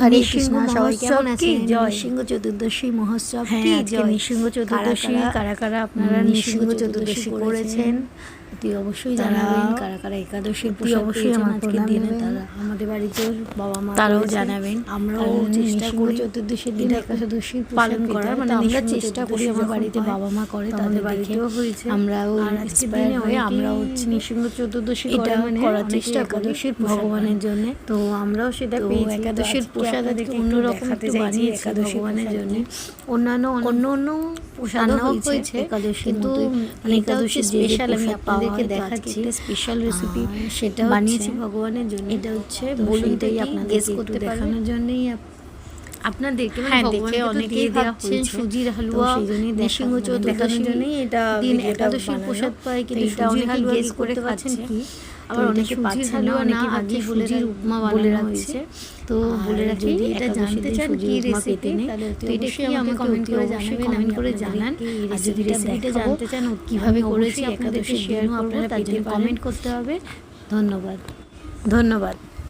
হরে কৃষ্ণ। সবাই কেমন আছেন? নৃসিংহ চতুর্দশী মহোৎসব কি হ্যাঁ, জয়। নৃসিংহ চতুর্দশী কারা কারা আপনারা নৃসিংহ চতুর্দশী করেছেন অতি অবশ্যই জানাবেন। কারা কারা একাদশীর অবশ্যই আমার আজকের প্রণাম দিনে নেবেন। তারা আমাদের বাড়িতে বাবা মা তারাও করেছে। জানাবেন। আমরাও কারণ চেষ্টা নৃসিংহ করি চতুর্দশীর দিন দিন একাদশীর পালন করার, মানে আমরা নৃসিংহ চেষ্টা করি চতুর্দশী আমার যখন বাড়িতে হয়, বাবা মা করে তো তাদের আমাদের দেখে বাড়িতেও হয়েছে। আমরাও আর আজকের inspire দিনে হয়ে আমরাও হচ্ছে নৃসিংহ চতুর্দশী এটা মানে করার অনেকেই চেষ্টা করি একাদশীর প্রসাদ ভগবানের পায়। জন্য। তো আমরাও সেটা তো পেয়েছি। একাদশীর প্রসাদ আপনাদেরকে আজকে অন্যরকম দেখাতে একটু চাইছি বানিয়েছি একাদশীর ভগবানের প্রসাদ জন্য। কি। অন্যান্য প্রসাদও হয়েছে, একাদশীর কিন্তু মতোই, মানে এটা হচ্ছে একাদশীর যে স্পেশাল। আমি প্রসাদ পাওয়া আপনাদেরকে হয়, তো দেখাচ্ছি আজকে স্পেশাল রেসিপি সেটা বানিয়েছি হচ্ছে ভগবানের জন্য। এটা হচ্ছে তো বলুন সেইটাই কি আপনাদেরকে গেস একটু করতে দেখানোর পারবেন। জন্যই আপনাদেরকে, মানে হ্যাঁ, ভগবানকে দেখে তো অনেকেই দিয়ে দেওয়া ভাবছেন হয়েছে। সুজির তো হালুয়া, সেই জন্যই নৃসিংহ দেখানোর চতুর্দশীর জন্যই এটা দিন ভিডিওটা একাদশীর বানানো। প্রসাদ পাই, তো কিন্তু এটা সুজির অনেকে হালুয়া গেস কি করতে পারছেন খাচ্ছে। কি। আবার তো অনেকে এটা সুজির পাচ্ছেন না, হালুয়া অনেকে না, ভাগে আজকে সুজির সুজির উপমা বলে বানানো রাখছি। হয়েছে। তো আর বলে রাখি, যদি এটা একাদশীর জানতে দিন চান সুজির কি উপমা রেসিপি, পেতে নেই, তাহলে তো এটা কি অবশ্যই আমাকে আমাকে কমেন্ট করে অবশ্যই জানাবেন। কমেন্ট আমি করে আপনাদেরকে জানান। এই আর যদি রেসিপিটা রেসিপিটা দেখাবো, জানতে চান কিভাবে আমি করেছি অবশ্যই আপনাদেরকে একাদশীর শেয়ার দিনও করবো, আপনারা তার পেতে জন্য পারেন। কমেন্ট করতে হবে। ধন্যবাদ।